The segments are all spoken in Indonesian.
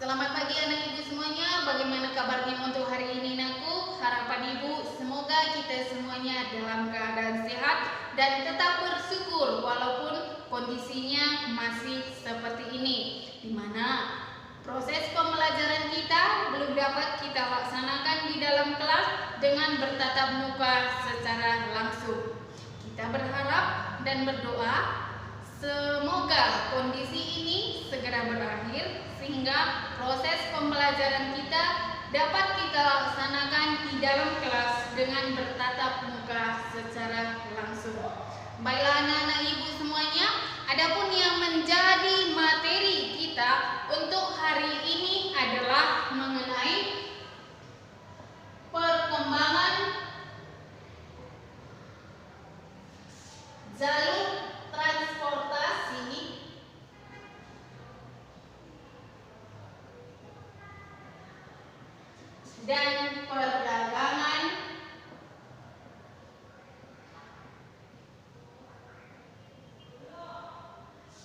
Selamat pagi anak ibu semuanya. Bagaimana kabarnya untuk hari ini Naku? Harapan ibu semoga kita semuanya dalam keadaan sehat dan tetap bersyukur walaupun kondisinya masih seperti ini, di mana proses pembelajaran kita belum dapat kita laksanakan di dalam kelas dengan bertatap muka secara langsung. Kita berharap dan berdoa semoga kondisi ini segera berakhir sehingga proses pembelajaran kita dapat kita laksanakan di dalam kelas dengan bertatap muka secara langsung. Baiklah anak-anak ibu semuanya, adapun yang menjadi materi kita untuk hari ini adalah mengenai perkembangan jalur transportasi dan perdagangan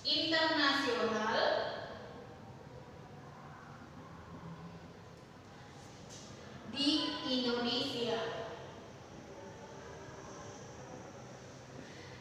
internasional di Indonesia.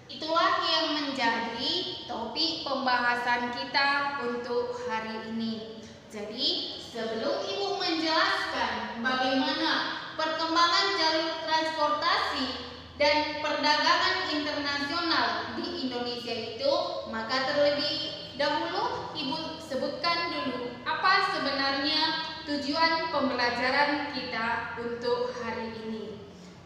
Itulah yang menjadi topik pembahasan kita untuk hari ini. Jadi, sebelum Ibu menjelaskan bagaimana perkembangan jalur transportasi dan perdagangan internasional di Indonesia itu, maka terlebih dahulu Ibu sebutkan dulu apa sebenarnya tujuan pembelajaran kita untuk hari ini.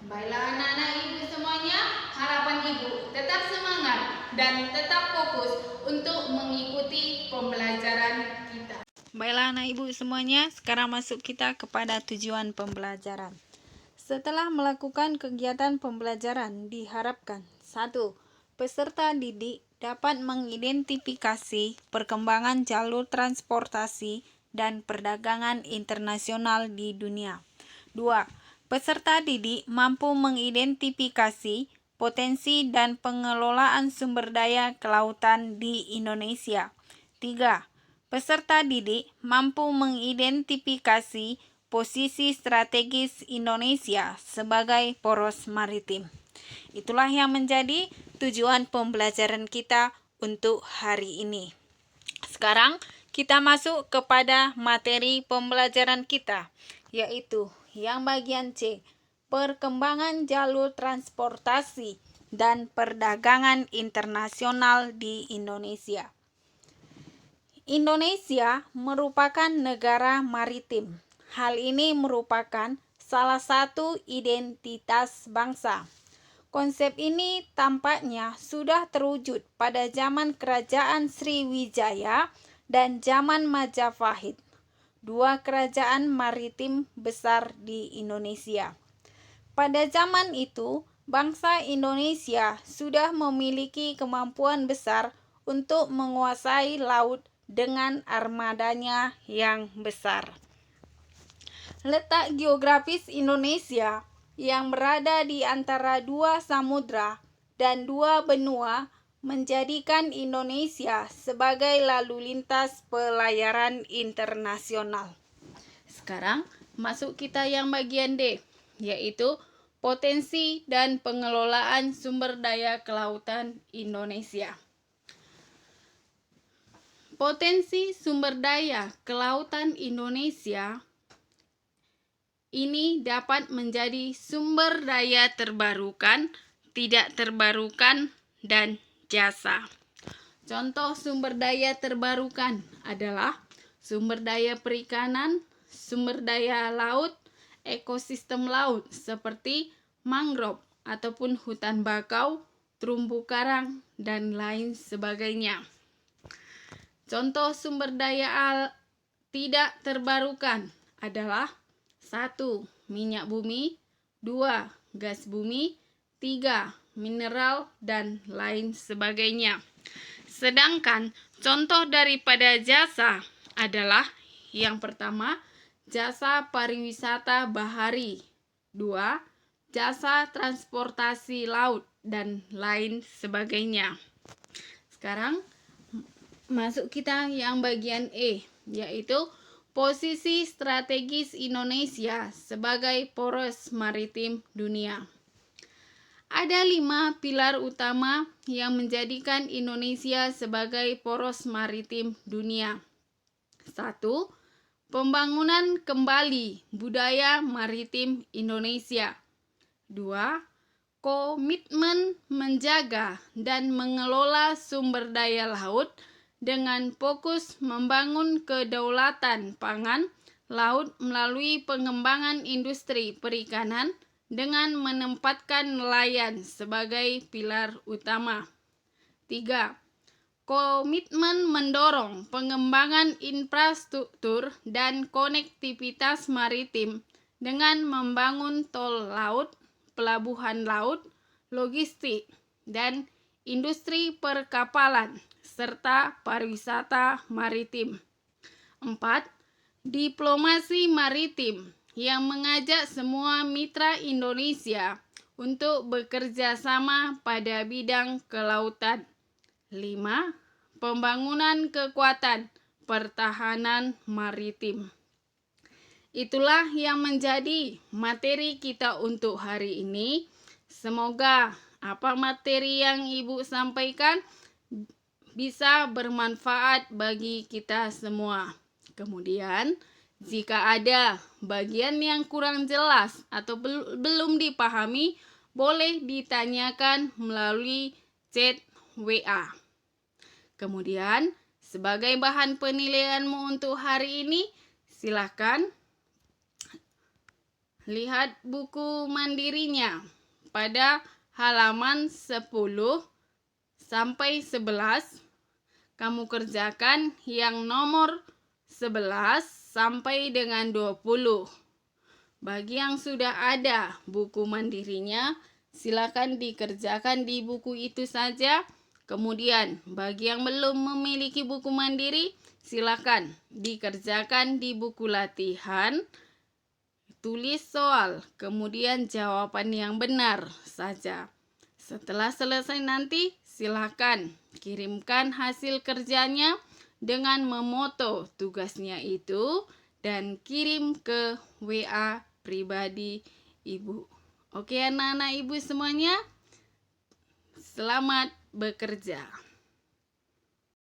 Baiklah anak-anak ibu semuanya, harapan ibu tetap semangat dan tetap fokus untuk mengikuti pembelajaran kita. Baiklah anak ibu semuanya, sekarang masuk kita kepada tujuan pembelajaran. Setelah melakukan kegiatan pembelajaran, diharapkan 1. Peserta didik dapat mengidentifikasi perkembangan jalur transportasi dan perdagangan internasional di dunia. 2. Peserta didik mampu mengidentifikasi potensi dan pengelolaan sumber daya kelautan di Indonesia. 3. Peserta didik mampu mengidentifikasi posisi strategis Indonesia sebagai poros maritim. Itulah yang menjadi tujuan pembelajaran kita untuk hari ini. Sekarang kita masuk kepada materi pembelajaran kita, yaitu yang bagian C, perkembangan jalur transportasi dan perdagangan internasional di Indonesia. Indonesia merupakan negara maritim. Hal ini merupakan salah satu identitas bangsa. Konsep ini tampaknya sudah terwujud pada zaman Kerajaan Sriwijaya dan zaman Majapahit, dua kerajaan maritim besar di Indonesia. Pada zaman itu, bangsa Indonesia sudah memiliki kemampuan besar untuk menguasai laut dengan armadanya yang besar. Letak geografis Indonesia yang berada di antara dua samudra dan dua benua menjadikan Indonesia sebagai lalu lintas pelayaran internasional. Sekarang masuk kita yang bagian D, yaitu potensi dan pengelolaan sumber daya kelautan Indonesia. Potensi sumber daya kelautan Indonesia ini dapat menjadi sumber daya terbarukan, tidak terbarukan, dan jasa. Contoh sumber daya terbarukan adalah sumber daya perikanan, sumber daya laut, ekosistem laut seperti mangrove ataupun hutan bakau, terumbu karang, dan lain sebagainya. Contoh sumber daya tidak terbarukan adalah 1. Minyak bumi, 2. Gas bumi, 3. Mineral, dan lain sebagainya. Sedangkan contoh daripada jasa adalah yang pertama, jasa pariwisata bahari, 2. Jasa transportasi laut, dan lain sebagainya. Sekarang masuk kita yang bagian E, yaitu posisi strategis Indonesia sebagai poros maritim dunia. Ada 5 pilar utama yang menjadikan Indonesia sebagai poros maritim dunia. 1. Pembangunan kembali budaya maritim Indonesia. 2. Komitmen menjaga dan mengelola sumber daya laut dengan fokus membangun kedaulatan pangan laut melalui pengembangan industri perikanan dengan menempatkan nelayan sebagai pilar utama. 3. Komitmen mendorong pengembangan infrastruktur dan konektivitas maritim dengan membangun tol laut, pelabuhan laut, logistik, dan industri perkapalan, serta pariwisata maritim. 4. Diplomasi maritim yang mengajak semua mitra Indonesia untuk bekerja sama pada bidang kelautan. 5. Pembangunan kekuatan pertahanan maritim. Itulah yang menjadi materi kita untuk hari ini. Semoga apa materi yang Ibu sampaikan bisa bermanfaat bagi kita semua. Kemudian, jika ada bagian yang kurang jelas atau belum dipahami, boleh ditanyakan melalui chat WA. Kemudian, sebagai bahan penilaianmu untuk hari ini, silakan lihat buku mandirinya pada halaman 10 sampai 11. Kamu kerjakan yang nomor 11 sampai dengan 20. Bagi yang sudah ada buku mandirinya, silakan dikerjakan di buku itu saja. Kemudian, bagi yang belum memiliki buku mandiri, silakan dikerjakan di buku latihan. Tulis soal, kemudian jawaban yang benar saja. Setelah selesai nanti, silakan kirimkan hasil kerjanya dengan memoto tugasnya itu dan kirim ke WA pribadi Ibu. Oke anak-anak Ibu semuanya, selamat bekerja.